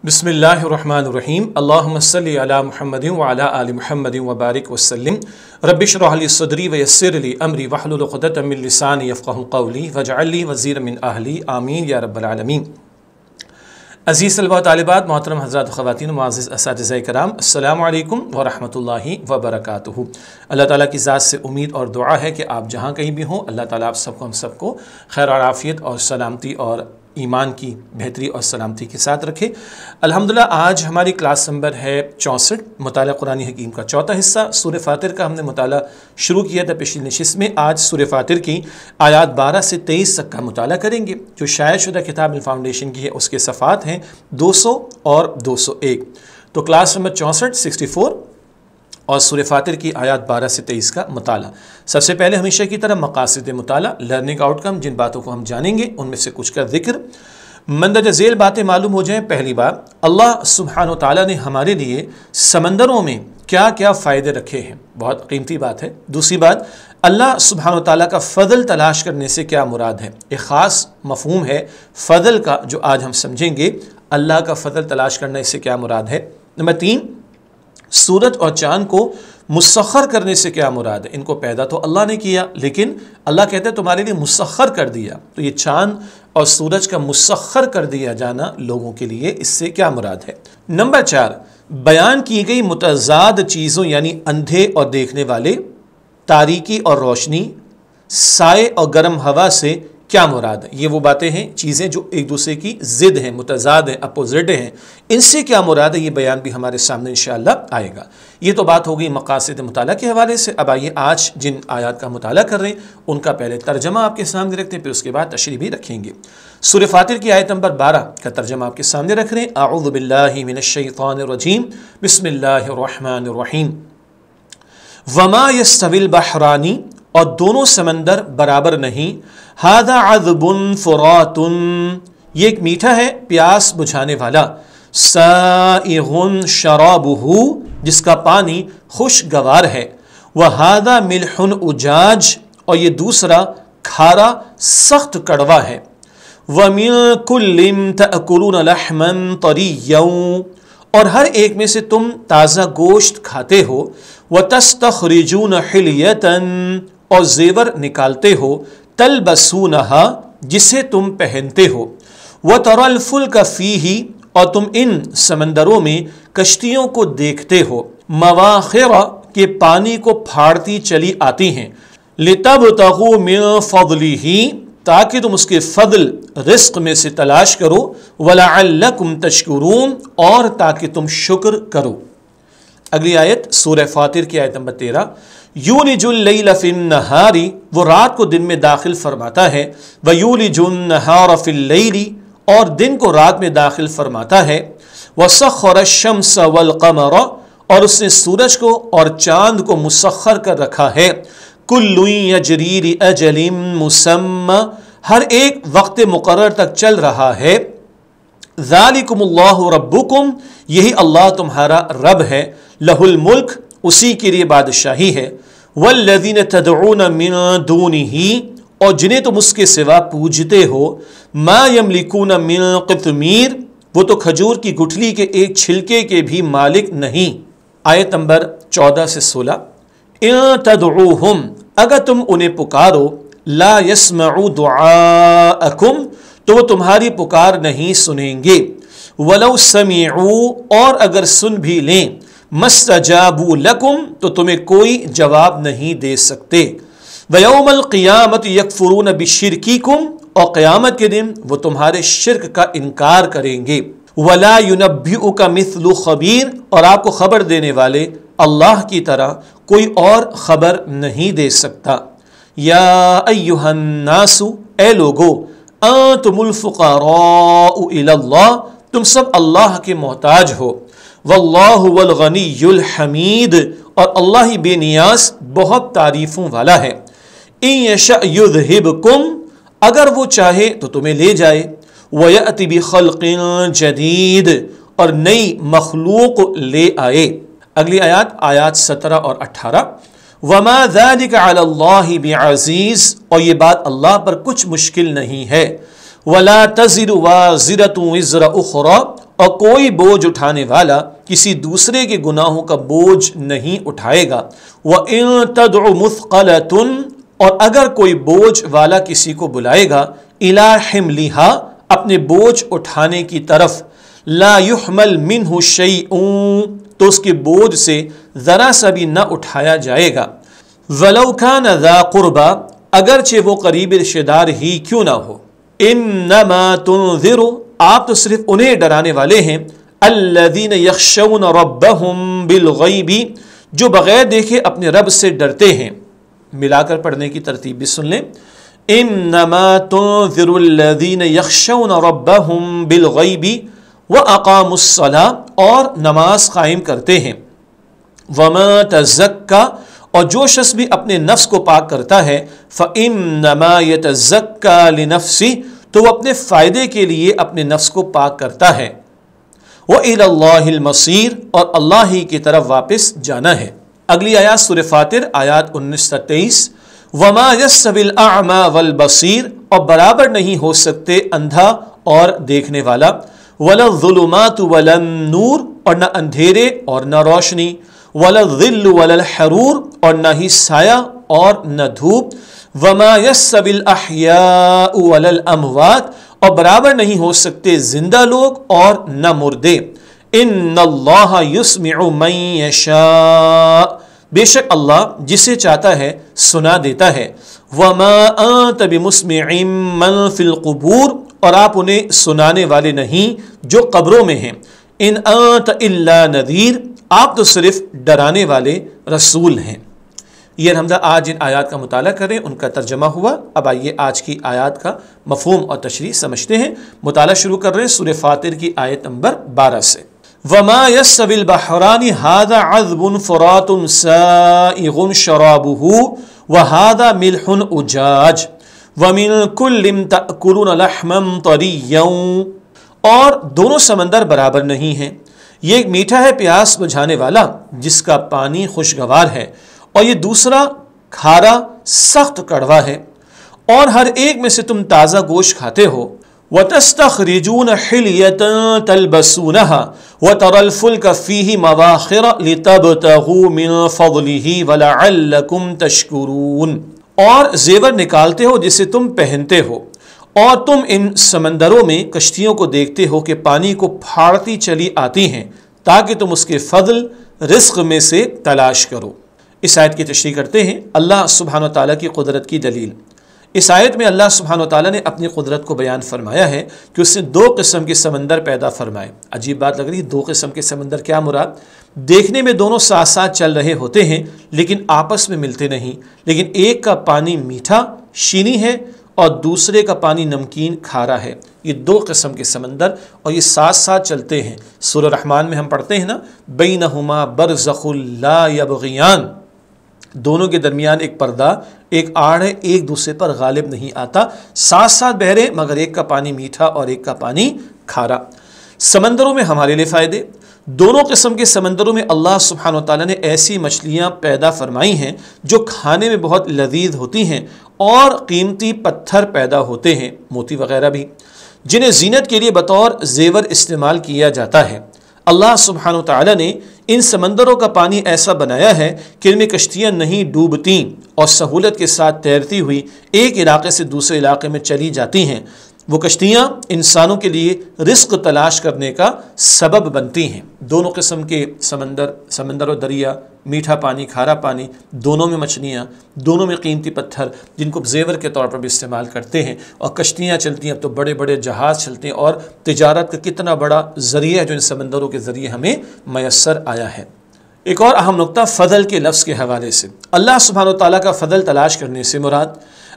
بسم اللہ الرحمن الرحیم اللہم صلی علی محمد وعلی آل محمد وبارک وسلم رب اشرح لی صدری ویسر لی امری واحلل عقدۃ من لسانی یفقہوا قولی واجعل لی وزیرا من اہلی آمین یا رب العالمین۔ عزیز طلباء و طالبات، محترم حضرات و خواتین و معزز اساتذہ کرام، السلام علیکم ورحمۃ اللہ وبرکاتہ۔ اللہ تعالیٰ کی ذات سے امید اور دعا ہے کہ آپ جہاں کہیں بھی ہوں، اللہ تعالیٰ آپ سب کو ہم سب کو خیر اور عافیت اور سلامتی اور ایمان کی بہتری اور سلامتی کے ساتھ رکھے۔ الحمدللہ آج ہماری کلاس نمبر ہے 64، مطالعہ قرآن حکیم کا چوتھا حصہ۔ سورہ فاطر کا ہم نے مطالعہ شروع کیا تھا پچھلی نشست میں۔ آج سورہ فاطر کی آیات 12 سے 23 تک کا مطالعہ کریں گے۔ جو شائع شدہ کتاب الفاؤنڈیشن کی ہے اس کے صفحات ہیں 200 اور 201۔ تو کلاس نمبر 64 64 اور سورہ فاطر کی آیات 12 سے 23 کا مطالعہ۔ سب سے پہلے ہمیشہ کی طرح مقاصد مطالعہ، لرننگ آؤٹ کم، جن باتوں کو ہم جانیں گے ان میں سے کچھ کا ذکر، مندرجہ ذیل باتیں معلوم ہو جائیں۔ پہلی بات، اللہ سبحانہ و تعالیٰ نے ہمارے لیے سمندروں میں کیا کیا فائدے رکھے ہیں، بہت قیمتی بات ہے۔ دوسری بات، اللہ سبحانہ و تعالیٰ کا فضل تلاش کرنے سے کیا مراد ہے، ایک خاص مفہوم ہے فضل کا جو آج ہم سمجھیں گے۔ اللہ کا فضل تلاش کرنا، اس سے کیا مراد ہے۔ نمبر 3، سورج اور چاند کو مسخر کرنے سے کیا مراد ہے۔ ان کو پیدا تو اللہ نے کیا، لیکن اللہ کہتے ہیں تمہارے لیے مسخر کر دیا، تو یہ چاند اور سورج کا مسخر کر دیا جانا لوگوں کے لیے، اس سے کیا مراد ہے۔ نمبر 4، بیان کی گئی متضاد چیزوں یعنی اندھے اور دیکھنے والے، تاریکی اور روشنی، سائے اور گرم ہوا سے کیا مراد ہے۔ یہ وہ باتیں ہیں، چیزیں جو ایک دوسرے کی ضد ہیں، متضاد ہیں، اپوزٹ ہیں، ان سے کیا مراد ہے، یہ بیان بھی ہمارے سامنے انشاءاللہ آئے گا۔ یہ تو بات ہو گئی مقاصد مطالعہ کے حوالے سے۔ اب آئیے آج جن آیات کا مطالعہ کر رہے ہیں ان کا پہلے ترجمہ آپ کے سامنے رکھتے ہیں، پھر اس کے بعد تشریح بھی رکھیں گے۔ سورہ فاطر کی آیت نمبر 12 کا ترجمہ آپ کے سامنے رکھ رہے ہیں۔ اعوذ باللہ من الشیطان الرجیم، بسم اللہ الرحمن الرحیم۔ وما یستوی البحران، اور دونوں سمندر برابر نہیں، ھذا عذب فرات، یہ ایک میٹھا ہے پیاس بجھانے والا، سائغ شرابہ، جس کا پانی خوشگوار ہے، وھذا ملح اجاج، اور یہ دوسرا کھارا سخت کڑوا ہے، ومن کل تأکلون لحما طریا، اور ہر ایک میں سے تم تازہ گوشت کھاتے ہو، وتستخرجون حلیۃ، اور زیور نکالتے ہو، تلبسونہا، جسے تم پہنتے ہو، وتری الفلک فیہ، اور تم ان سمندروں میں کشتیوں کو دیکھتے ہو، مواخر، کے پانی کو پھاڑتی چلی آتی ہیں، لتبتغوا من فضلہ، تاکہ تم اس کے فضل رزق میں سے تلاش کرو، ولعلکم تشکرون، اور تاکہ تم شکر کرو۔ اگلی آیت سورہ فاطر کی آیت نمبر 13، یولج اللیل فی النہار، وہ رات کو دن میں داخل فرماتا ہے، ویولج النہار فی اللیل، اور دن کو رات میں داخل فرماتا ہے، وسخر الشمس والقمر، اور اس نے سورج کو اور چاند کو مسخر کر رکھا ہے، کل یجری لاجل مسمی، ہر ایک وقت مقرر تک چل رہا ہے، ذالکم اللہ ربکم، یہی اللہ تمہارا رب ہے، لہ الملک، اسی کے لیے بادشاہی ہے، والذین تدعون من دونہ، اور جنہیں تم اس کے سوا پوجتے ہو، ما یملکون من قطمیر، وہ تو کھجور کی گٹھلی کے ایک چھلکے کے بھی مالک نہیں۔ آیت نمبر 14 سے 16، ان تدعوہم، اگر تم انہیں پکارو، لا یسمعوا دعاءکم، تو وہ تمہاری پکار نہیں سنیں گے، ولو سمعوا، اور اگر سن بھی لیں، مستجابوا لکم، تو تمہیں کوئی جواب نہیں دے سکتے، ویوم القیامت یکفرون بشرککم، اور قیامت کے دن وہ تمہارے شرک کا انکار کریں گے، ولا ینبئک مثل خبیر، اور آپ کو خبر دینے والے اللہ کی طرح کوئی اور خبر نہیں دے سکتا۔ یا ایہا الناس، اے لوگو، انتم الفقراء الی اللہ، تم سب اللہ کے محتاج ہو، واللہ هو الغنی الحمید، اور اللہ ہی بے نیاز بہت تعریفوں والا ہے، ان یشأ یذہبکم، اگر وہ چاہے تو تمہیں لے جائے، ویأتی بخلق جدید، اور نئی مخلوق لے آئے۔ اگلی آیات 17 اور 18، وما ذلک علی اللہ بعزیز، اور یہ بات اللہ پر کچھ مشکل نہیں ہے، ولا تزر وازرة وزر اخرى، اور کوئی بوجھ اٹھانے والا کسی دوسرے کے گناہوں کا بوجھ نہیں اٹھائے گا۔ وَإِن تَدْعُ مُثْقَلَةٌ، اور اگر کوئی بوجھ والا کسی کو بلائے گا، إِلَىٰ حِمْلِهَا، اپنے بوجھ اٹھانے کی طرف، لَا يُحْمَلْ مِنْهُ شَيْءٌ، تو اس کے بوجھ سے ذرا سا بھی نہ اٹھایا جائے گا۔ وَلَوْ كَانَ ذَا قُرْبَىٰ، اگرچہ وہ قریب رشتہ دار ہی کیوں نہ ہو۔ إِنَّمَا تُنذِرُ، آپ تو صرف انہیں ڈرانے والے ہیں، الَّذِينَ يَخْشَوْنَ رَبَّهُمْ بِالْغَيْبِ، جو بغیر دیکھے اپنے رب سے ڈرتے ہیں۔ ملا کر پڑھنے کی ترتیب بھی سن لیں۔ إِنَّمَا تُنذِرُ الَّذِينَ يَخْشَوْنَ رَبَّهُمْ بِالْغَيْبِ وَأَقَامُوا الصَّلَاةَ، اور نماز قائم کرتے ہیں۔ وَمَا تَزَكَّىٰ، اور جو شخص بھی اپنے نفس کو پاک کرتا ہے، فَإِنَّمَا يَتَزَكَّىٰ لِنَفْسِهِ، تو وہ اپنے فائدے کے لیے اپنے نفس کو پاک کرتا ہے۔ وَإِلَى اللَّهِ الْمَصِيرُ، اور اللہ ہی کی طرف واپس جانا ہے۔ اگلی آیات سورہ فاطر آیات 19 تا 23۔ وَمَا يَسْتَوِي الْأَعْمَىٰ وَالْبَصِيرُ، اور برابر نہیں ہو سکتے اندھا اور دیکھنے والا۔ وَلَا الظُّلُمَاتُ وَلَا النُّورُ، اور نہ اندھیرے اور نہ روشنی۔ وَلَا الظِّلُّ وَلَا الْحَرُورُ، اور نہ ہی سایہ اور نہ دھوپ۔ وَمَا يَسْتَوِي الْأَحْيَاءُ وَلَا الْأَمْوَاتُ، اور برابر نہیں ہو سکتے زندہ لوگ اور نہ مردے۔ إِنَّ اللَّهَ يُسْمِعُ مَن يَشَاءُ، بے شک اللہ جسے چاہتا ہے سنا دیتا ہے۔ وَمَا أَنتَ بِمُسْمِعٍ مَّن فِي الْقُبُورِ، اور آپ انہیں سنانے والے نہیں جو قبروں میں ہیں۔ إِنْ أَنتَ إِلَّا نَذِيرٌ، آپ تو صرف ڈرانے والے رسول ہیں۔ یہ حمزہ آج جن آیات کا مطالعہ کریں ان کا ترجمہ ہوا۔ اب آئیے آج کی آیات کا مفہوم اور تشریح سمجھتے ہیں۔ مطالعہ شروع کر رہے ہیں سورہ فاطر کی آیت نمبر 12 سے۔ وَمَا يَسْتَوِي الْبَحْرَانِ هَٰذَا عَذْبٌ فُرَاتٌ سَائِغٌ شَرَابُهُ وَهَٰذَا مِلْحٌ أُجَاجٌ وَمِن كُلٍّ تَأْكُلُونَ لَحْمًا طَرِيًّا، اور دونوں سمندر برابر نہیں ہیں۔ یہ ایک میٹھا ہے پیاس بجھانے والا جس کا پانی خوشگوار ہے، اور یہ دوسرا کھارا سخت کڑوا ہے، اور ہر ایک میں سے تم تازہ گوشت کھاتے ہو۔ وَتَسْتَخْرِجُونَ حِلْيَةً تَلْبَسُونَهَا وَتَرَى الْفُلْكَ فِيهِ مَوَاخِرَ لِتَبْتَغُوا مِن فَضْلِهِ وَلَعَلَّكُمْ تَشْكُرُونَ، اور زیور نکالتے ہو جسے تم پہنتے ہو، اور تم ان سمندروں میں کشتیوں کو دیکھتے ہو کہ پانی کو پھاڑتی چلی آتی ہیں تاکہ تم اس کے فضل رزق میں سے تلاش کرو۔ اس آیت کی تشریح کرتے ہیں اللہ سبحانہ و تعالیٰ کی قدرت کی دلیل۔ اس آیت میں اللہ سبحانہ و تعالیٰ نے اپنی قدرت کو بیان فرمایا ہے کہ اس نے 2 قسم کے سمندر پیدا فرمائے۔ عجیب بات لگ رہی ہے، 2 قسم کے سمندر، کیا مراد؟ دیکھنے میں دونوں ساتھ ساتھ چل رہے ہوتے ہیں لیکن آپس میں ملتے نہیں، لیکن ایک کا پانی میٹھا شینی ہے اور دوسرے کا پانی نمکین کھارا ہے۔ یہ 2 قسم کے سمندر، اور یہ ساتھ ساتھ چلتے ہیں۔ سورہ رحمان میں ہم پڑھتے ہیں نا، بینہما برزخ لا یبغیان، دونوں کے درمیان ایک پردہ، ایک آڑ ہے، ایک دوسرے پر غالب نہیں آتا، ساتھ ساتھ بہ رہے مگر ایک کا پانی میٹھا اور ایک کا پانی کھارا۔ سمندروں میں ہمارے لیے فائدے۔ دونوں قسم کے سمندروں میں اللہ سبحانہ و تعالیٰ نے ایسی مچھلیاں پیدا فرمائی ہیں جو کھانے میں بہت لذیذ ہوتی ہیں، اور قیمتی پتھر پیدا ہوتے ہیں، موتی وغیرہ بھی، جنہیں زینت کے لیے بطور زیور استعمال کیا جاتا ہے۔ اللہ سبحانہ و تعالیٰ نے ان سمندروں کا پانی ایسا بنایا ہے کہ ان میں کشتیاں نہیں ڈوبتیں اور سہولت کے ساتھ تیرتی ہوئی ایک علاقے سے دوسرے علاقے میں چلی جاتی ہیں۔ وہ کشتیاں انسانوں کے لیے رزق تلاش کرنے کا سبب بنتی ہیں۔ دونوں قسم کے سمندر و دریا، میٹھا پانی، کھارا پانی، دونوں میں مچھلیاں، دونوں میں قیمتی پتھر جن کو زیور کے طور پر بھی استعمال کرتے ہیں، اور کشتیاں چلتی ہیں، اب تو بڑے بڑے جہاز چلتے ہیں، اور تجارت کا کتنا بڑا ذریعہ ہے جو ان سمندروں کے ذریعے ہمیں میسر آیا ہے۔ ایک اور اہم نقطہ فضل کے لفظ کے حوالے سے، اللہ سبحانہ و تعالیٰ کا فضل تلاش کرنے سے مراد،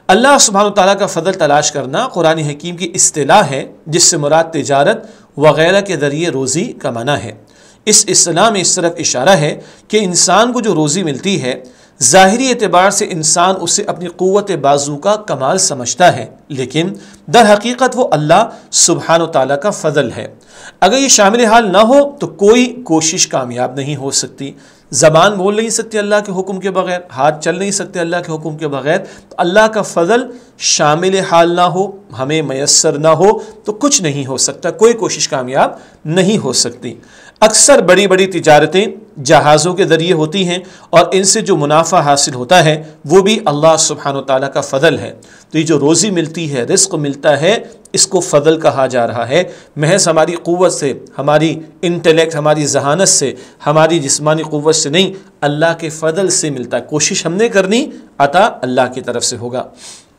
اللہ سبحانہ و تعالیٰ کا فضل تلاش کرنا قرآن حکیم کی اصطلاح ہے جس سے مراد تجارت وغیرہ کے ذریعے روزی کمانا ہے۔ اس اصطلاح میں اس طرف اشارہ ہے کہ انسان کو جو روزی ملتی ہے، ظاہری اعتبار سے انسان اسے اپنی قوت بازو کا کمال سمجھتا ہے، لیکن در حقیقت وہ اللہ سبحانہ و تعالیٰ کا فضل ہے۔ اگر یہ شامل حال نہ ہو تو کوئی کوشش کامیاب نہیں ہو سکتی۔ زبان بول نہیں سکتے اللہ کے حکم کے بغیر، ہاتھ چل نہیں سکتے اللہ کے حکم کے بغیر، تو اللہ کا فضل شامل حال نہ ہو، ہمیں میسر نہ ہو تو کچھ نہیں ہو سکتا، کوئی کوشش کامیاب نہیں ہو سکتی۔ اکثر بڑی بڑی تجارتیں جہازوں کے ذریعے ہوتی ہیں اور ان سے جو منافع حاصل ہوتا ہے وہ بھی اللہ سبحانہ و تعالیٰ کا فضل ہے۔ تو یہ جو روزی ملتی ہے، رزق ملتا ہے، اس کو فضل کہا جا رہا ہے۔ محض ہماری قوت سے، ہماری انٹلیکٹ، ہماری ذہانت سے، ہماری جسمانی قوت سے نہیں، اللہ کے فضل سے ملتا ہے۔ کوشش ہم نے کرنی، عطا اللہ کی طرف سے ہوگا۔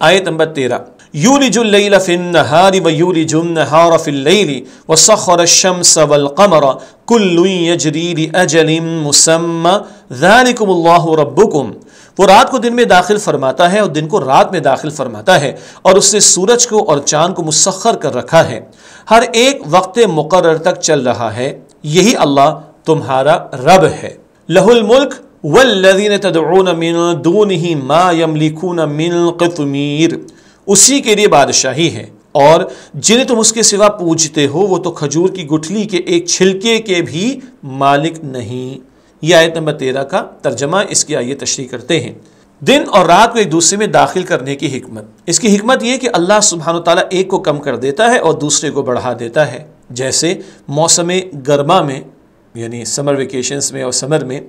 آیت نمبر 13، یولج اللیل فی النہار ویولج النہار فی اللیل وسخر الشمس والقمر کل یجری لأجل مسمی ذالکم اللہ ربکم۔ وہ رات کو دن میں داخل فرماتا ہے اور دن کو رات میں داخل فرماتا ہے، اور اس نے سورج کو اور چاند کو مسخر کر رکھا ہے، ہر ایک وقت مقرر تک چل رہا ہے، یہی اللہ تمہارا رب ہے۔ لہ الملک والذین تدعون من دونہ ما یملکون من قطمیر، اسی کے لیے بادشاہی ہے، اور جنہیں تم اس کے سوا پوجتے ہو وہ تو کھجور کی گٹھلی کے ایک چھلکے کے بھی مالک نہیں۔ یہ آیت نمبر 13 کا ترجمہ، اس کی آئیے تشریح کرتے ہیں۔ دن اور رات کو ایک دوسرے میں داخل کرنے کی حکمت، اس کی حکمت یہ کہ اللہ سبحانہ وتعالیٰ ایک کو کم کر دیتا ہے اور دوسرے کو بڑھا دیتا ہے۔ جیسے موسم گرما میں، یعنی سمر ویکیشنز میں اور سمر میں،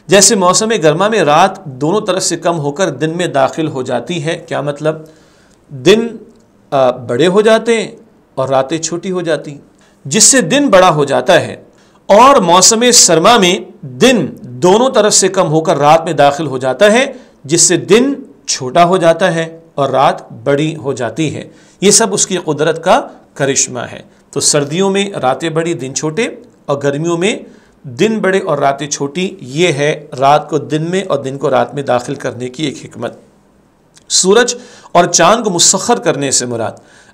جیسے موسم گرما میں رات دونوں طرف سے کم ہو کر دن میں داخل ہو جاتی ہے۔ کیا مطلب؟ دن بڑے ہو جاتے ہیں اور راتیں چھوٹی ہو جاتی، جس سے دن بڑا ہو جاتا ہے، اور موسم سرما میں دن دونوں طرف سے کم ہو کر رات میں داخل ہو جاتا ہے، جس سے دن چھوٹا ہو جاتا ہے اور رات بڑی ہو جاتی ہے۔ یہ سب اس کی قدرت کا کرشمہ ہے۔ تو سردیوں میں راتیں بڑی دن چھوٹے، اور گرمیوں میں دن بڑے اور راتیں چھوٹی، یہ ہے رات کو دن میں اور دن کو رات میں داخل کرنے کی ایک حکمت۔ سورج اور چاند کو مسخر کرنے سے مراد،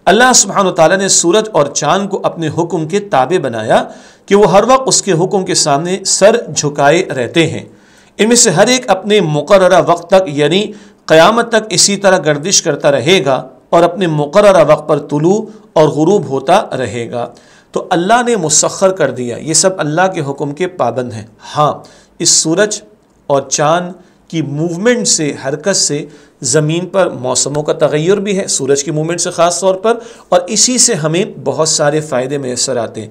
اللہ سبحانہ وتعالیٰ نے سورج اور چاند کو اپنے حکم کے تابع بنایا کہ وہ ہر وقت اس کے حکم کے سامنے سر جھکائے رہتے ہیں۔ ان میں سے ہر ایک اپنے مقررہ وقت تک، یعنی قیامت تک اسی طرح گردش کرتا رہے گا اور اپنے مقررہ وقت پر طلوع اور غروب ہوتا رہے گا۔ تو اللہ نے مسخر کر دیا، یہ سب اللہ کے حکم کے پابند ہیں۔ ہاں، اس سورج اور چاند کی موومنٹ سے، حرکت سے زمین پر موسموں کا تغیر بھی ہے، سورج کی موومنٹ سے خاص طور پر، اور اسی سے ہمیں بہت سارے فائدے میسر آتے ہیں۔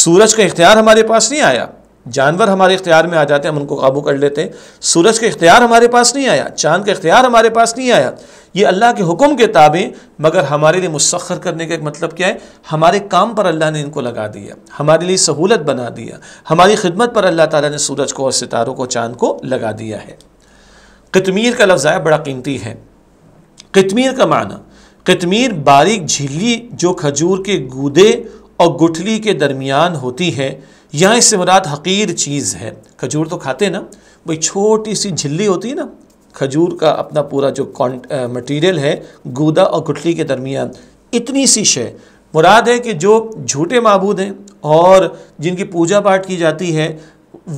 سورج کا اختیار ہمارے پاس نہیں آیا، جانور ہمارے اختیار میں آ جاتے ہیں، ہم ان کو قابو کر لیتے ہیں۔ سورج کا اختیار ہمارے پاس نہیں آیا، چاند کا اختیار ہمارے پاس نہیں آیا، یہ اللہ کے حکم کے تابع، مگر ہمارے لیے مسخر کرنے کا ایک مطلب کیا ہے؟ ہمارے کام پر اللہ نے ان کو لگا دیا، ہمارے لیے سہولت بنا دیا، ہماری خدمت پر اللہ تعالیٰ نے سورج کو اور ستاروں کو، چاند کو لگا دیا ہے۔ قطمیر کا لفظ ہے، بڑا قیمتی ہے۔ قطمیر کا معنی، قطمیر باریک جھلی جو کھجور کے گودے اور گٹھلی کے درمیان ہوتی ہے، یہاں اس سے مراد حقیر چیز ہے۔ کھجور تو کھاتے نا، وہی چھوٹی سی جھلی ہوتی ہے نا، کھجور کا اپنا پورا جو مٹیریل ہے، گودا اور گٹھلی کے درمیان اتنی سی شے مراد ہے کہ جو جھوٹے معبود ہیں اور جن کی پوجا پاٹ کی جاتی ہے،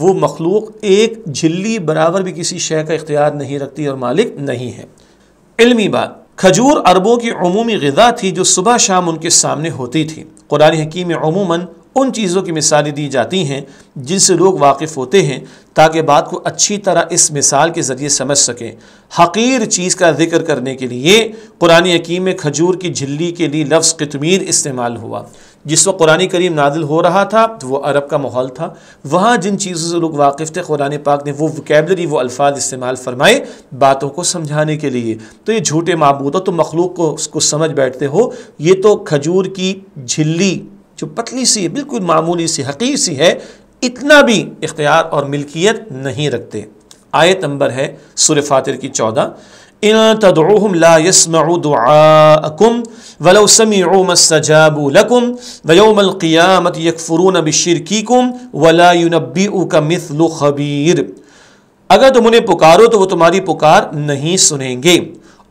وہ مخلوق ایک جھلی برابر بھی کسی شے کا اختیار نہیں رکھتی اور مالک نہیں ہے۔ علمی بات، کھجور عربوں کی عمومی غذا تھی جو صبح شام ان کے سامنے ہوتی تھی۔ قرآن حکیم میں عموماً ان چیزوں کی مثالیں دی جاتی ہیں جن سے لوگ واقف ہوتے ہیں تاکہ بات کو اچھی طرح اس مثال کے ذریعے سمجھ سکیں۔ حقیر چیز کا ذکر کرنے کے لیے قرآن حکیم میں کھجور کی جھلی کے لیے لفظ قطمیر استعمال ہوا۔ جس وقت قرآن کریم نازل ہو رہا تھا تو وہ عرب کا ماحول تھا، وہاں جن چیزوں سے لوگ واقف تھے قرآن پاک نے وہ وکیبلری، وہ الفاظ استعمال فرمائے باتوں کو سمجھانے کے لیے۔ تو یہ جھوٹے معبود ہو تو مخلوق کو اس کو سمجھ بیٹھتے ہو، یہ تو کھجور کی جھلی جو پتلی سی، بالکل معمولی سی، حقیر سی ہے، اتنا بھی اختیار اور ملکیت نہیں رکھتے۔ آیت نمبر ہے سورہ فاطر کی 14، ان تدعوهم لا يسمعوا دعاءكم ولو سمعوا ما استجابوا لكم ويوم القيامة يكفرون بشرككم ولا ينبئك مثل خبير۔ اگر تم انہیں پکارو تو وہ تمہاری پکار نہیں سنیں گے،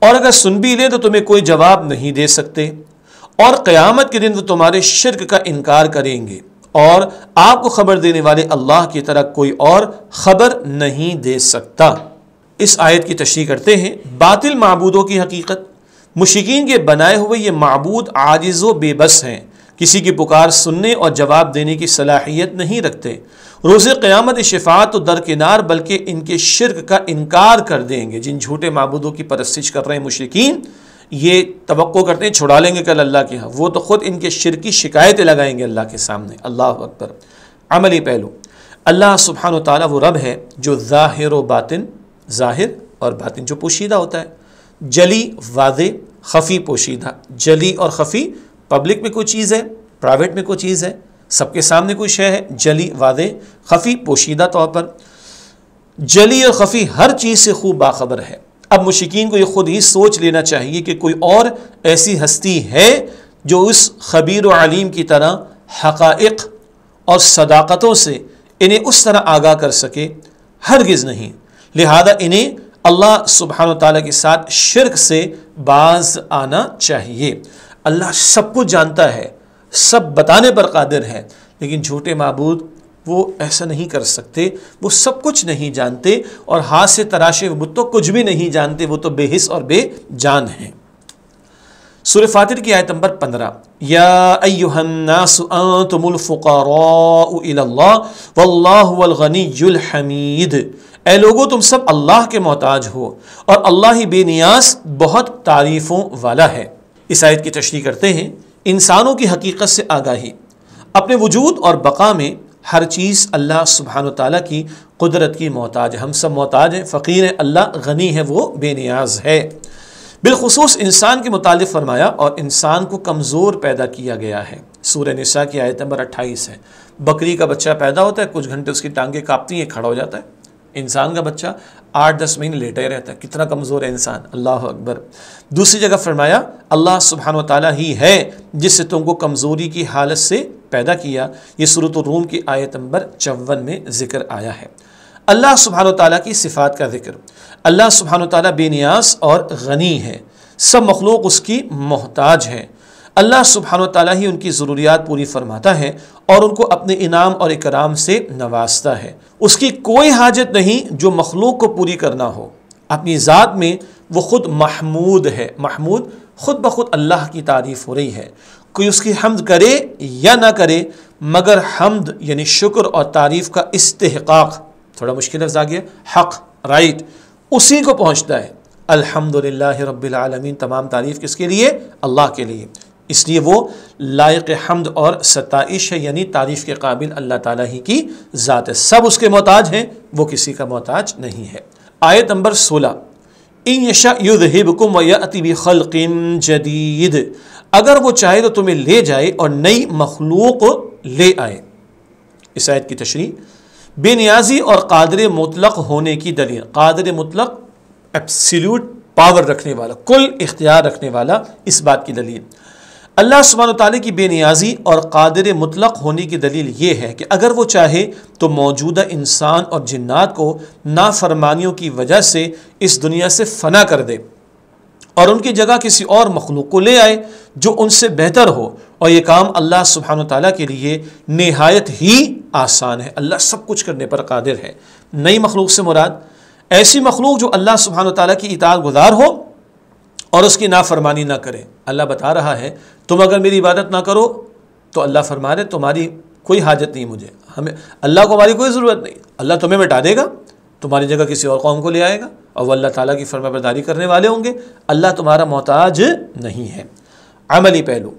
اور اگر سن بھی لیں تو تمہیں کوئی جواب نہیں دے سکتے، اور قیامت کے دن وہ تمہارے شرک کا انکار کریں گے، اور آپ کو خبر دینے والے اللہ کی طرح کوئی اور خبر نہیں دے سکتا۔ اس آیت کی تشریح کرتے ہیں، باطل معبودوں کی حقیقت، مشرکین کے بنائے ہوئے یہ معبود عاجز و بے بس ہیں، کسی کی پکار سننے اور جواب دینے کی صلاحیت نہیں رکھتے۔ روز قیامت شفاعت تو درکنار بلکہ ان کے شرک کا انکار کر دیں گے۔ جن جھوٹے معبودوں کی پرستش کر رہے ہیں مشرکین، یہ توقع کرتے ہیں چھڑا لیں گے کل اللہ کے ہاں، وہ تو خود ان کے شرک کی شکایتیں لگائیں گے اللہ کے سامنے۔ اللہ اکبر۔ عملی پہلو، اللہ سبحانہ و تعالیٰ وہ رب ہے جو ظاہر و باطن، ظاہر اور باطن جو پوشیدہ ہوتا ہے، جلی واضح، خفی پوشیدہ۔ جلی اور خفی، پبلک میں کوئی چیز ہے، پرائیویٹ میں کوئی چیز ہے، سب کے سامنے کوئی شے ہے، جلی واضح، خفی پوشیدہ طور پر۔ جلی اور خفی ہر چیز سے خوب باخبر ہے۔ اب مشرکین کو یہ خود ہی سوچ لینا چاہیے کہ کوئی اور ایسی ہستی ہے جو اس خبیر و علیم کی طرح حقائق اور صداقتوں سے انہیں اس طرح آگاہ کر سکے؟ ہرگز نہیں۔ لہذا انہیں اللہ سبحانہ و تعالیٰ کے ساتھ شرک سے باز آنا چاہیے۔ اللہ سب کچھ جانتا ہے، سب بتانے پر قادر ہے، لیکن جھوٹے معبود وہ ایسا نہیں کر سکتے۔ وہ سب کچھ نہیں جانتے، اور ہاتھ سے تراشے وہ تو کچھ بھی نہیں جانتے، وہ تو بے حس اور بے جان ہیں۔ سورہ فاطر کی آیت نمبر 15، یا ایھا الناس انتم الفقراء الی اللہ واللہ هو الغنی الحمید۔ اے لوگو تم سب اللہ کے محتاج ہو، اور اللہ ہی بے نیاز بہت تعریفوں والا ہے۔ اس آیت کی تشریح کرتے ہیں، انسانوں کی حقیقت سے آگاہی۔ اپنے وجود اور بقا میں ہر چیز اللہ سبحانہ وتعالیٰ کی قدرت کی محتاج ہے۔ ہم سب محتاج ہیں، فقیر ہیں، اللہ غنی ہے، وہ بے نیاز ہے۔ بالخصوص انسان کے متعلق فرمایا، اور انسان کو کمزور پیدا کیا گیا ہے۔ سورہ نساء کی آیت نمبر 28 ہے۔ بکری کا بچہ پیدا ہوتا ہے، کچھ گھنٹے اس کی ٹانگیں کاپتی ہیں، کھڑا ہو جاتا ہے۔ انسان کا بچہ 8-10 مہینے لیٹا ہی رہتا ہے۔ کتنا کمزور ہے انسان، اللہ اکبر۔ دوسری جگہ فرمایا، اللہ سبحانہ وتعالیٰ ہی ہے جس سے تم کو کمزوری کی حالت سے پیدا کیا۔ یہ سورۃ الروم کی آیت نمبر 54 میں ذکر آیا ہے۔ اللہ سبحانہ وتعالیٰ کی صفات کا ذکر۔ اللہ سبحانہ وتعالیٰ بے نیاز اور غنی ہے، سب مخلوق اس کی محتاج ہے۔ اللہ سبحانہ وتعالیٰ ہی ان کی ضروریات پوری فرماتا ہے اور ان کو اپنے انعام اور اکرام سے نوازتا ہے۔ اس کی کوئی حاجت نہیں جو مخلوق کو پوری کرنا ہو۔ اپنی ذات میں وہ خود محمود ہے۔ محمود خود بخود اللہ کی تعریف ہو رہی ہے۔ کوئی اس کی حمد کرے یا نہ کرے، مگر حمد یعنی شکر اور تعریف کا استحقاق، تھوڑا مشکل لفظ آ گیا، حق، رائٹ، اسی کو پہنچتا ہے۔ الحمدللہ رب العالمین، تمام تعریف کس کے لیے؟ اللہ کے لیے۔ اس لیے وہ لائق حمد اور ستائش ہے، یعنی تعریف کے قابل اللہ تعالیٰ ہی کی ذات ہے۔ سب اس کے محتاج ہیں، وہ کسی کا محتاج نہیں ہے۔ آیت نمبر 16، ان یشاء یذہبکم ویأتی بخلق جدید۔ اگر وہ چاہے تو تمہیں لے جائے اور نئی مخلوق لے آئے۔ اس آیت کی تشریح، بے نیازی اور قادر مطلق ہونے کی دلیل۔ قادر مطلق، ایبسلیوٹ پاور رکھنے والا، کل اختیار رکھنے والا، اس بات کی دلیل۔ اللہ سبحانہ وتعالیٰ کی بے نیازی اور قادر مطلق ہونے کی دلیل یہ ہے کہ اگر وہ چاہے تو موجودہ انسان اور جنات کو نافرمانیوں کی وجہ سے اس دنیا سے فنا کر دے اور ان کی جگہ کسی اور مخلوق کو لے آئے جو ان سے بہتر ہو، اور یہ کام اللہ سبحانہ وتعالیٰ کے لیے نہایت ہی آسان ہے۔ اللہ سب کچھ کرنے پر قادر ہے۔ نئی مخلوق سے مراد ایسی مخلوق جو اللہ سبحانہ وتعالیٰ کی اطاعت گزار ہو اور اس کی نافرمانی نہ کرے۔ اللہ بتا رہا ہے، تم اگر میری عبادت نہ کرو تو اللہ فرما رہے تمہاری کوئی حاجت نہیں مجھے، ہمیں اللہ کو ہماری کوئی ضرورت نہیں، اللہ تمہیں مٹا دے گا، تمہاری جگہ کسی اور قوم کو لے آئے گا، اور وہ اللہ تعالیٰ کی فرما برداری کرنے والے ہوں گے۔ اللہ تمہارا محتاج نہیں ہے۔ عملی پہلو،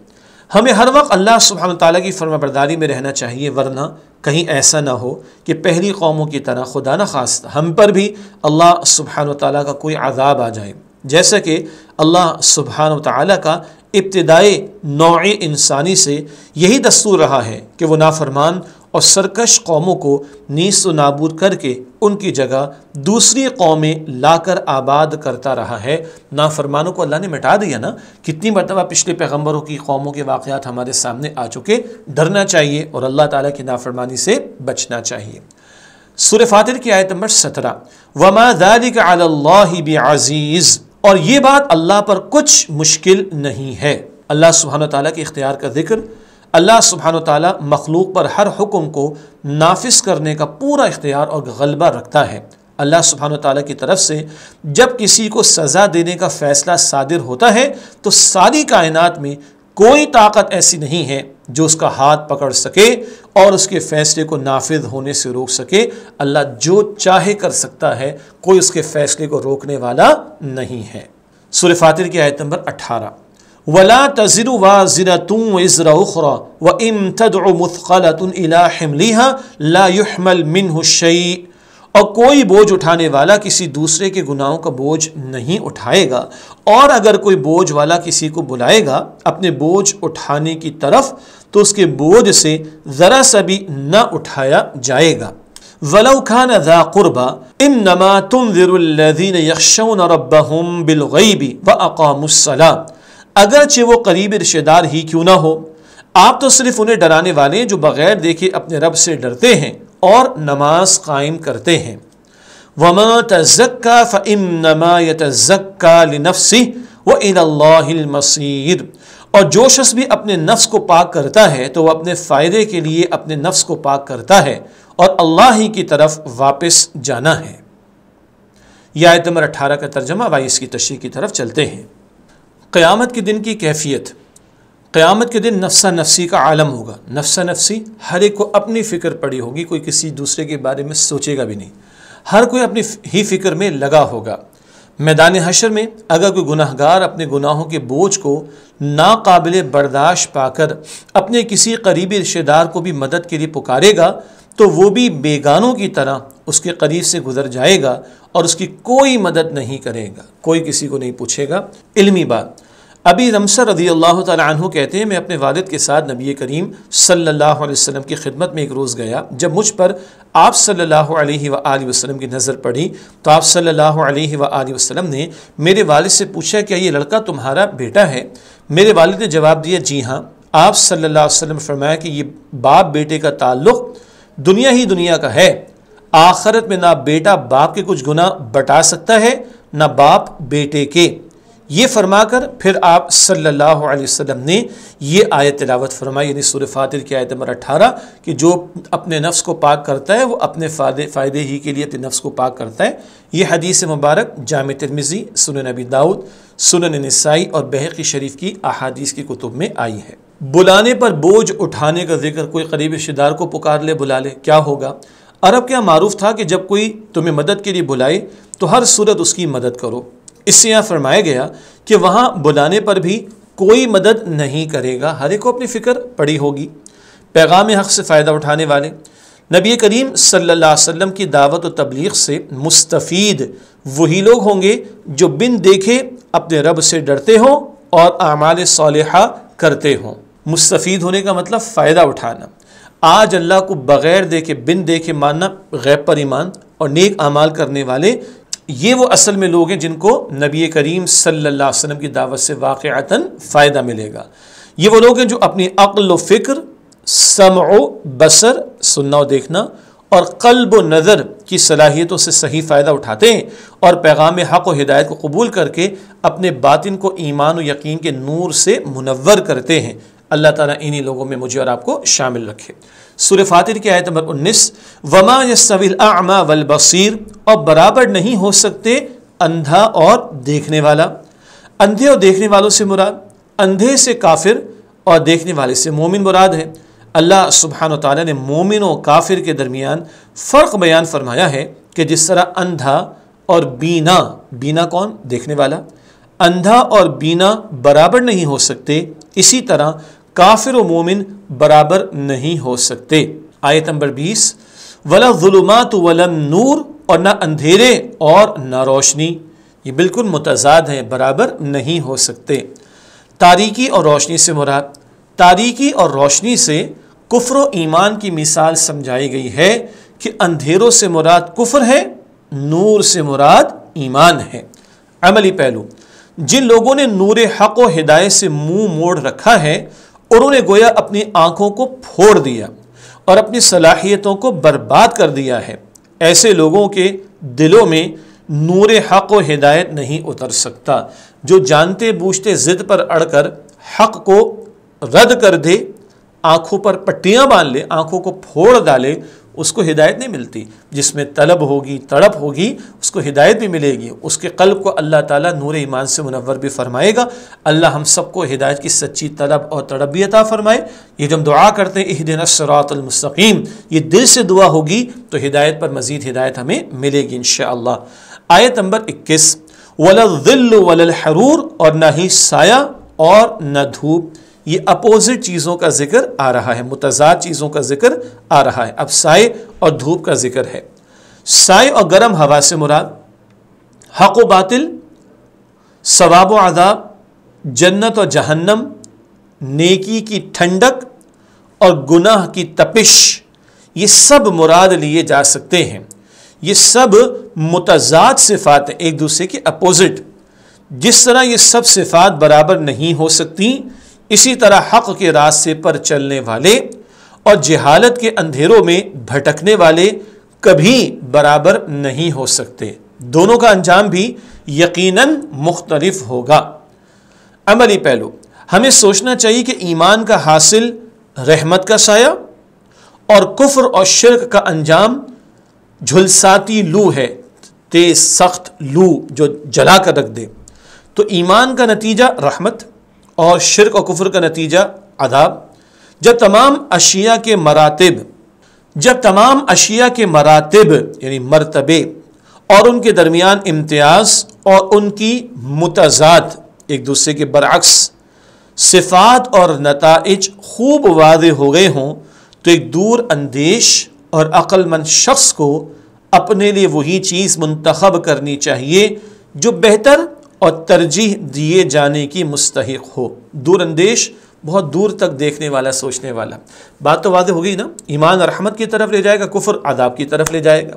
ہمیں ہر وقت اللہ سبحانہ تعالیٰ کی فرما برداری میں رہنا چاہیے، ورنہ کہیں ایسا نہ ہو کہ پہلی قوموں کی طرح خدا نخواستہ ہم پر بھی اللہ سبحانہ تعالیٰ کا کوئی عذاب آ جائے، جیسا کہ اللہ سبحانہ تعالیٰ کا ابتدائی نوع انسانی سے یہی دستور رہا ہے کہ وہ نافرمان اور سرکش قوموں کو نیست و نابود کر کے ان کی جگہ دوسری قومیں لا کر آباد کرتا رہا ہے۔ نافرمانوں کو اللہ نے مٹا دیا نا، کتنی مرتبہ پچھلے پیغمبروں کی قوموں کے واقعات ہمارے سامنے آ چکے۔ ڈرنا چاہیے اور اللہ تعالیٰ کی نافرمانی سے بچنا چاہیے۔ سورہ فاطر کی آیت نمبر 17، وَمَا ذَلِكَ عَلَى اللَّهِ بِعَزِيزٍ، اور یہ بات اللہ پر کچھ مشکل نہیں ہے۔ اللہ سبحانہ تعالیٰ کے اختیار کا ذکر۔ اللہ سبحانہ تعالیٰ مخلوق پر ہر حکم کو نافذ کرنے کا پورا اختیار اور غلبہ رکھتا ہے۔ اللہ سبحانہ تعالیٰ کی طرف سے جب کسی کو سزا دینے کا فیصلہ صادر ہوتا ہے تو ساری کائنات میں کوئی طاقت ایسی نہیں ہے جو اس کا ہاتھ پکڑ سکے اور اس کے فیصلے کو نافذ ہونے سے روک سکے۔ اللہ جو چاہے کر سکتا ہے، کوئی اس کے فیصلے کو روکنے والا نہیں ہے۔ سورہ فاتر کی آیت نمبر 18، وَلَا تَزِرُ وَازِرَةٌ وِزْرَ أُخْرَى وَإِن تَدْعُ مُثْقَلَةٌ إِلَىٰ حِمْلِهَا لَا يُحْمَلْ مِنْهُ شَيْءٌ، اور کوئی بوجھ اٹھانے والا کسی دوسرے کے گناہوں کا بوجھ نہیں اٹھائے گا، اور اگر کوئی بوجھ والا کسی کو بلائے گا اپنے بوجھ اٹھانے کی طرف تو اس کے بوجھ سے ذرا سا بھی نہ اٹھایا جائے گا۔ وَلَوْ كَانَ ذَا قُرْبَى إِنَّمَا تُنذِرُ الَّذِينَ يَخْشَوْنَ رَبَّهُمْ بِالْغَيْبِ وَأَقَامُوا الصَّلَاةَ، اگرچہ وہ قریب رشتہ دار ہی کیوں نہ ہو، آپ تو صرف انہیں ڈرانے والے جو بغیر دیکھے اپنے رب سے ڈرتے ہیں اور نماز قائم کرتے ہیں۔ وَمَا تَزَكَّى فَإِنَّمَا يَتَزَكَّى لِنَفْسِهِ وَإِلَى اللَّهِ الْمَصِيرُ، اور جو شخص بھی اپنے نفس کو پاک کرتا ہے تو وہ اپنے فائدے کے لیے اپنے نفس کو پاک کرتا ہے اور اللہ ہی کی طرف واپس جانا ہے۔ یہ آیت نمبر 18 کا ترجمہ، آئیے اس کی تشریح کی طرف چلتے ہیں۔ قیامت کے دن کی کیفیت، قیامت کے دن نفسا نفسی کا عالم ہوگا۔ نفسا نفسی، ہر ایک کو اپنی فکر پڑی ہوگی، کوئی کسی دوسرے کے بارے میں سوچے گا بھی نہیں، ہر کوئی اپنی ہی فکر میں لگا ہوگا۔ میدان حشر میں اگر کوئی گناہگار اپنے گناہوں کے بوجھ کو ناقابل برداشت پا کر اپنے کسی قریبی رشتہ دار کو بھی مدد کے لیے پکارے گا تو وہ بھی بیگانوں کی طرح اس کے قریب سے گزر جائے گا اور اس کی کوئی مدد نہیں کرے گا، کوئی کسی کو نہیں پوچھے گا۔ علمی بات، ابی رمسہ رضی اللہ تعالیٰ عنہ کہتے ہیں میں اپنے والد کے ساتھ نبی کریم صلی اللہ علیہ وسلم کی خدمت میں ایک روز گیا، جب مجھ پر آپ صلی اللہ علیہ وآلہ وسلم کی نظر پڑی تو آپ صلی اللہ علیہ وآلہ وسلم نے میرے والد سے پوچھا کہ یہ لڑکا تمہارا بیٹا ہے؟ میرے والد نے جواب دیا جی ہاں۔ آپ صلی اللہ علیہ وسلم نے فرمایا کہ یہ باپ بیٹے کا تعلق دنیا ہی دنیا کا ہے، آخرت میں نہ بیٹا باپ کے کچھ گناہ بٹا سکتا ہے نہ باپ بیٹے کے۔ یہ فرما کر پھر آپ صلی اللہ علیہ وسلم نے یہ آیت تلاوت فرمائی، یعنی سورہ فاتر کی آیت نمبر 18 کہ جو اپنے نفس کو پاک کرتا ہے وہ اپنے فائدے ہی کے لیے اپنے نفس کو پاک کرتا ہے۔ یہ حدیث مبارک جامع ترمذی، سنن ابی داؤد، سنن نسائی اور بہقی شریف کی احادیث کی کتب میں آئی ہے۔ بلانے پر بوجھ اٹھانے کا ذکر، کوئی قریبی رشتہ دار کو پکار لے، بلا لے، کیا ہوگا؟ عرب کیا معروف تھا کہ جب کوئی تمہیں مدد کے لیے بلائے تو ہر صورت اس کی مدد کرو۔ اس سے یہاں فرمایا گیا کہ وہاں بلانے پر بھی کوئی مدد نہیں کرے گا، ہر ایک کو اپنی فکر پڑی ہوگی۔ پیغام حق سے فائدہ اٹھانے والے، نبی کریم صلی اللہ علیہ وسلم کی دعوت و تبلیغ سے مستفید وہی لوگ ہوں گے جو بن دیکھے اپنے رب سے ڈرتے ہوں اور اعمال صالحہ کرتے ہوں۔ مستفید ہونے کا مطلب فائدہ اٹھانا۔ آج اللہ کو بغیر دیکھے بن دیکھے ماننا، غیب پر ایمان اور نیک اعمال کرنے والے، یہ وہ اصل میں لوگ ہیں جن کو نبی کریم صلی اللہ علیہ وسلم کی دعوت سے واقعتاً فائدہ ملے گا۔ یہ وہ لوگ ہیں جو اپنی عقل و فکر، سمع و بصر، سننا و دیکھنا، اور قلب و نظر کی صلاحیتوں سے صحیح فائدہ اٹھاتے ہیں اور پیغام حق و ہدایت کو قبول کر کے اپنے باطن کو ایمان و یقین کے نور سے منور کرتے ہیں۔ اللہ تعالیٰ انہی لوگوں میں مجھے اور آپ کو شامل رکھے۔ سورہ فاتر کی آیت نمبر 19، وَمَا يَسْتَوِي الْأَعْمَى وَالْبَصِيرُ، اور برابر نہیں ہو سکتے اندھا اور دیکھنے والا۔ اندھے اور دیکھنے والوں سے مراد، اندھے سے کافر اور دیکھنے والے سے مومن مراد ہے۔ اللہ سبحانہ و تعالیٰ نے مومن و کافر کے درمیان فرق بیان فرمایا ہے کہ جس طرح اندھا اور بینا، بینا کون؟ دیکھنے والا، اندھا اور بینا برابر نہیں ہو سکتے، اسی طرح کافر و مومن برابر نہیں ہو سکتے۔ آیت نمبر 20، وَلَا الظُّلُمَاتُ وَلَا النُّورُ، اور نہ اندھیرے اور نہ روشنی، یہ بالکل متضاد ہیں، برابر نہیں ہو سکتے۔ تاریکی اور روشنی سے مراد، تاریکی اور روشنی سے کفر و ایمان کی مثال سمجھائی گئی ہے کہ اندھیروں سے مراد کفر ہے، نور سے مراد ایمان ہے۔ عملی پہلو، جن لوگوں نے نور حق و ہدایت سے منہ موڑ رکھا ہے انہوں نے گویا اپنی آنکھوں کو پھوڑ دیا اور اپنی صلاحیتوں کو برباد کر دیا ہے۔ ایسے لوگوں کے دلوں میں نور حق و ہدایت نہیں اتر سکتا۔ جو جانتے بوجھتے ضد پر اڑ کر حق کو رد کر دے، آنکھوں پر پٹیاں باندھ لے، آنکھوں کو پھوڑ ڈالے، اس کو ہدایت نہیں ملتی۔ جس میں طلب ہوگی، تڑپ ہوگی، اس کو ہدایت بھی ملے گی، اس کے قلب کو اللہ تعالیٰ نور ایمان سے منور بھی فرمائے گا۔ اللہ ہم سب کو ہدایت کی سچی طلب اور تڑپ بھی عطا فرمائے۔ یہ جب دعا کرتے ہیں اہدنا الصراط المستقیم، یہ دل سے دعا ہوگی تو ہدایت پر مزید ہدایت ہمیں ملے گی انشاءاللہ۔ آیت نمبر 21، وَلَا الظِّلُّ وَلَا الْحَرُورُ، اور نہ ہی سایہ اور نہ دھوپ۔ یہ اپوزٹ چیزوں کا ذکر آ رہا ہے، متضاد چیزوں کا ذکر آ رہا ہے۔ اب سائے اور دھوپ کا ذکر ہے۔ سائے اور گرم ہوا سے مراد حق و باطل، ثواب و عذاب، جنت اور جہنم، نیکی کی ٹھنڈک اور گناہ کی تپش، یہ سب مراد لیے جا سکتے ہیں۔ یہ سب متضاد صفات ہیں، ایک دوسرے کے اپوزٹ۔ جس طرح یہ سب صفات برابر نہیں ہو سکتی، اسی طرح حق کے راستے پر چلنے والے اور جہالت کے اندھیروں میں بھٹکنے والے کبھی برابر نہیں ہو سکتے۔ دونوں کا انجام بھی یقیناً مختلف ہوگا۔ عملی پہلو، ہمیں سوچنا چاہیے کہ ایمان کا حاصل رحمت کا سایہ اور کفر اور شرک کا انجام جھلساتی لو ہے، تیز سخت لو جو جلا کر رکھ دے۔ تو ایمان کا نتیجہ رحمت اور شرک و کفر کا نتیجہ عذاب۔ جب تمام اشیاء کے مراتب یعنی مرتبے اور ان کے درمیان امتیاز اور ان کی متضاد ایک دوسرے کے برعکس صفات اور نتائج خوب واضح ہو گئے ہوں تو ایک دور اندیش اور عقل مند شخص کو اپنے لیے وہی چیز منتخب کرنی چاہیے جو بہتر اور ترجیح دیے جانے کی مستحق ہو۔ دور اندیش بہت دور تک دیکھنے والا، سوچنے والا۔ بات تو واضح ہو گئی نا، ایمان رحمت کی طرف لے جائے گا، کفر عذاب کی طرف لے جائے گا،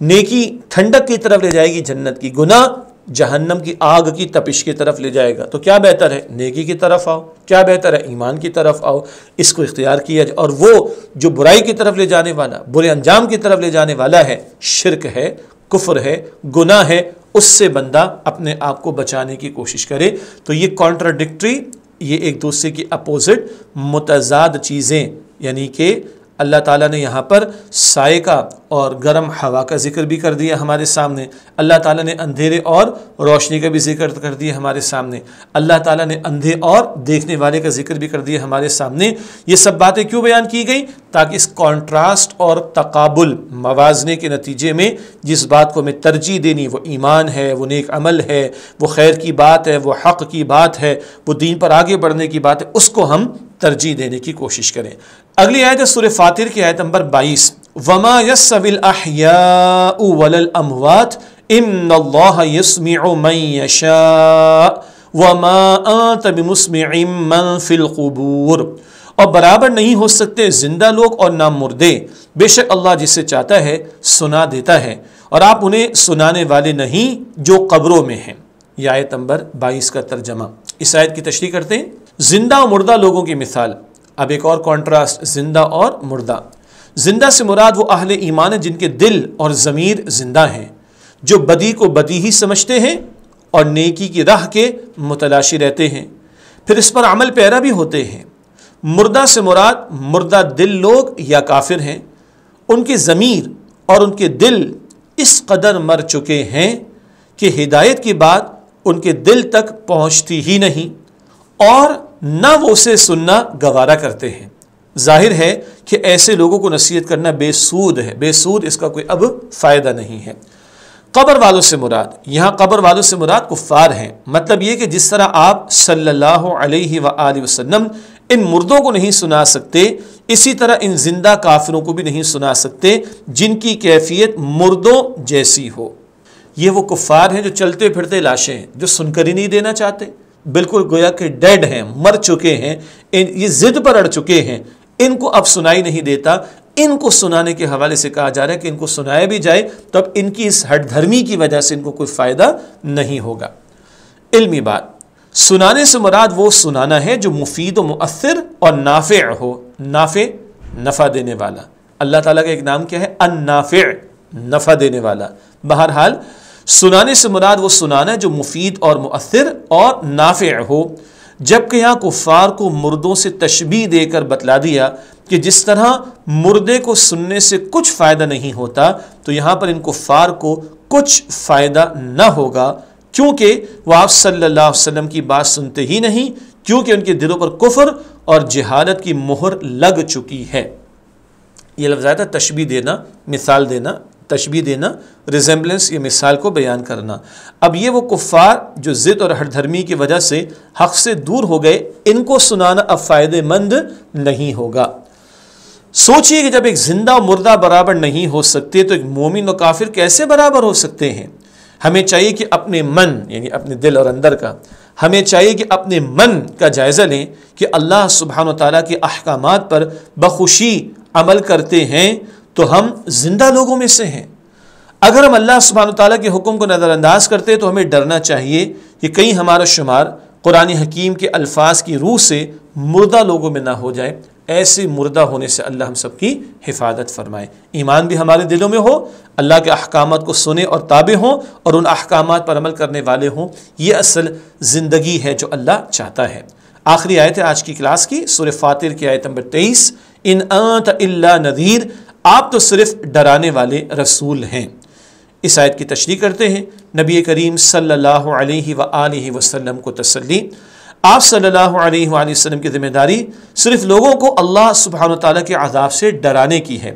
نیکی ٹھنڈک کی طرف لے جائے گی، جنت کی، گناہ جہنم کی آگ کی تپش کی طرف لے جائے گا۔ تو کیا بہتر ہے؟ نیکی کی طرف آؤ۔ کیا بہتر ہے؟ ایمان کی طرف آؤ، اس کو اختیار کیا جائے۔ اور وہ جو برائی کی طرف لے جانے والا، برے انجام کی طرف لے جانے والا ہے، شرک ہے، کفر ہے، گناہ ہے، اس سے بندہ اپنے آپ کو بچانے کی کوشش کرے۔ تو یہ کانٹراڈکٹری، یہ ایک دوسرے کی اپوزٹ متضاد چیزیں، یعنی کہ اللہ تعالیٰ نے یہاں پر سائے کا اور گرم ہوا کا ذکر بھی کر دیا ہمارے سامنے۔ اللہ تعالیٰ نے اندھیرے اور روشنی کا بھی ذکر کر دیا ہمارے سامنے۔ اللہ تعالیٰ نے اندھے اور دیکھنے والے کا ذکر بھی کر دیا ہمارے سامنے۔ یہ سب باتیں کیوں بیان کی گئی؟ تاکہ اس کانٹراسٹ اور تقابل موازنے کے نتیجے میں جس بات کو ہمیں ترجیح دینی، وہ ایمان ہے، وہ نیک عمل ہے، وہ خیر کی بات ہے، وہ حق کی بات ہے، وہ دین پر آگے بڑھنے کی بات ہے، اس کو ہم ترجیح دینے کی کوشش کریں۔ اگلی آیت ہے سورہ فاطر کی آیت نمبر 22، وَمَا يَسْتَوِي الْأَحْيَاءُ وَلَا الْأَمْوَاتُ إِنَّ اللَّهَ يَسْمِعُ مَن يَشَاءُ وَمَا أَنْتَ بِمُسْمِعٍ مَّن فِي الْقُبُورِ، اور برابر نہیں ہو سکتے زندہ لوگ اور نہ مردے، بے شک اللہ جسے چاہتا ہے سنا دیتا ہے، اور آپ انہیں سنانے والے نہیں جو قبروں میں ہیں۔ یہ آیت نمبر 22 کا ترجمہ۔ اس آیت کی تشریح کرتے ہیں۔ زندہ و مردہ لوگوں کی مثال۔ اب ایک اور کانٹراسٹ، زندہ اور مردہ۔ زندہ سے مراد وہ اہل ایمان ہیں جن کے دل اور ضمیر زندہ ہیں، جو بدی کو بدی ہی سمجھتے ہیں اور نیکی کی راہ کے متلاشی رہتے ہیں، پھر اس پر عمل پیرا بھی ہوتے ہیں۔ مردہ سے مراد مردہ دل لوگ یا کافر ہیں، ان کے ضمیر اور ان کے دل اس قدر مر چکے ہیں کہ ہدایت کی بات ان کے دل تک پہنچتی ہی نہیں اور نہ وہ اسے سننا گوارا کرتے ہیں۔ ظاہر ہے کہ ایسے لوگوں کو نصیحت کرنا بے سود ہے، بے سود، اس کا کوئی اب فائدہ نہیں ہے۔ قبر والوں سے مراد، یہاں قبر والوں سے مراد کفار ہیں۔ مطلب یہ کہ جس طرح آپ صلی اللہ علیہ وآلہ وسلم ان مردوں کو نہیں سنا سکتے، اسی طرح ان زندہ کافروں کو بھی نہیں سنا سکتے جن کی کیفیت مردوں جیسی ہو۔ یہ وہ کفار ہیں جو چلتے پھرتے لاشیں ہیں، جو سن کر ہی نہیں دینا چاہتے، بالکل گویا کہ ڈیڈ ہیں، مر چکے ہیں، یہ ضد پر اڑ چکے ہیں، ان کو اب سنائی نہیں دیتا۔ ان کو سنانے کے حوالے سے کہا جا رہا ہے کہ ان کو سنایا بھی جائے تو اب ان کی اس ہٹ دھرمی کی وجہ سے ان کو کوئی فائدہ نہیں ہوگا۔ علمی بات، سنانے سے مراد وہ سنانا ہے جو مفید و مؤثر اور نافع ہو۔ نافع، نفع دینے والا۔ اللہ تعالیٰ کا ایک نام کیا ہے؟ النافع، نفع دینے والا۔ بہرحال سنانے سے مراد وہ سنانا ہے جو مفید اور مؤثر اور نافع ہو، جبکہ یہاں کفار کو مردوں سے تشبیہ دے کر بتلا دیا کہ جس طرح مردے کو سننے سے کچھ فائدہ نہیں ہوتا، تو یہاں پر ان کفار کو کچھ فائدہ نہ ہوگا، کیونکہ وہ آپ صلی اللہ علیہ وسلم کی بات سنتے ہی نہیں، کیونکہ ان کے دلوں پر کفر اور جہالت کی مہر لگ چکی ہے۔ یہ لفظ آیا تھا تشبیہ دینا، مثال دینا، تشبیہ دینا، ریزمبلنس، یہ مثال کو بیان کرنا۔ اب یہ وہ کفار جو ضد اور ہٹ دھرمی کی وجہ سے حق سے دور ہو گئے، ان کو سنانا اب فائدہ مند نہیں ہوگا۔ سوچئے کہ جب ایک زندہ و مردہ برابر نہیں ہو سکتے تو ایک مومن و کافر کیسے برابر ہو سکتے ہیں؟ ہمیں چاہیے کہ اپنے من، یعنی اپنے دل اور اندر کا، ہمیں چاہیے کہ اپنے من کا جائزہ لیں کہ اللہ سبحانہ و تعالیٰ کے احکامات پر بخوشی عمل کرتے ہیں تو ہم زندہ لوگوں میں سے ہیں۔ اگر ہم اللہ سبحانہ و تعالیٰ کے حکم کو نظر انداز کرتے تو ہمیں ڈرنا چاہیے کہ کہیں ہمارا شمار قرآن حکیم کے الفاظ کی روح سے مردہ لوگوں میں نہ ہو جائے۔ ایسے مردہ ہونے سے اللہ ہم سب کی حفاظت فرمائے۔ ایمان بھی ہمارے دلوں میں ہو، اللہ کے احکامات کو سنیں اور تابع ہوں اور ان احکامات پر عمل کرنے والے ہوں۔ یہ اصل زندگی ہے جو اللہ چاہتا ہے۔ آخری آیت ہے آج کی کلاس کی، سورہ فاطر کی آیت نمبر 23، ان انت الا نذیر، آپ تو صرف ڈرانے والے رسول ہیں۔ اس آیت کی تشریح کرتے ہیں نبی کریم صلی اللہ علیہ وآلہ وسلم کو تسلی۔ آپ صلی اللہ علیہ وآلہ وسلم کی ذمہ داری صرف لوگوں کو اللہ سبحانہ تعالیٰ کے عذاب سے ڈرانے کی ہے،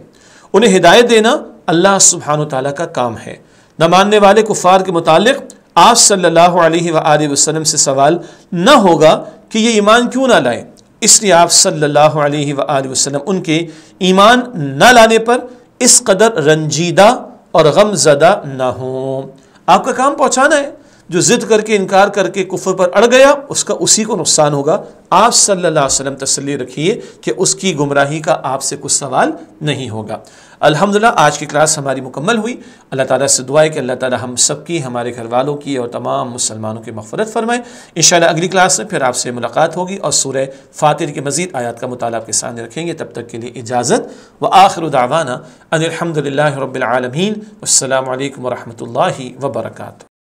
انہیں ہدایت دینا اللہ سبحانہ تعالیٰ کا کام ہے۔ نہ ماننے والے کفار کے متعلق آپ صلی اللہ علیہ وآلہ وسلم سے سوال نہ ہوگا کہ یہ ایمان کیوں نہ لائے، اس لیے آپ صلی اللہ علیہ وآلہ وسلم ان کے ایمان نہ لانے پر اس قدر رنجیدہ اور غم زدہ نہ ہوں۔ آپ کا کام پہنچانا ہے، جو ضد کر کے انکار کر کے کفر پر اڑ گیا اس کا اسی کو نقصان ہوگا۔ آپ صلی اللہ علیہ وسلم تسلی رکھیے کہ اس کی گمراہی کا آپ سے کچھ سوال نہیں ہوگا۔ الحمدللہ آج کی کلاس ہماری مکمل ہوئی۔ اللہ تعالیٰ سے دعا ہے کہ اللہ تعالیٰ ہم سب کی، ہمارے گھر والوں کی اور تمام مسلمانوں کی مغفرت فرمائے۔ انشاءاللہ اگلی کلاس میں پھر آپ سے ملاقات ہوگی اور سورہ فاطر کے مزید آیات کا مطالعہ آپ کے سامنے رکھیں گے۔ تب تک کے لیے اجازت، وآخر دعوانا ان الحمدللہ رب العالمین، والسلام علیکم ورحمۃ اللہ وبرکاتہ۔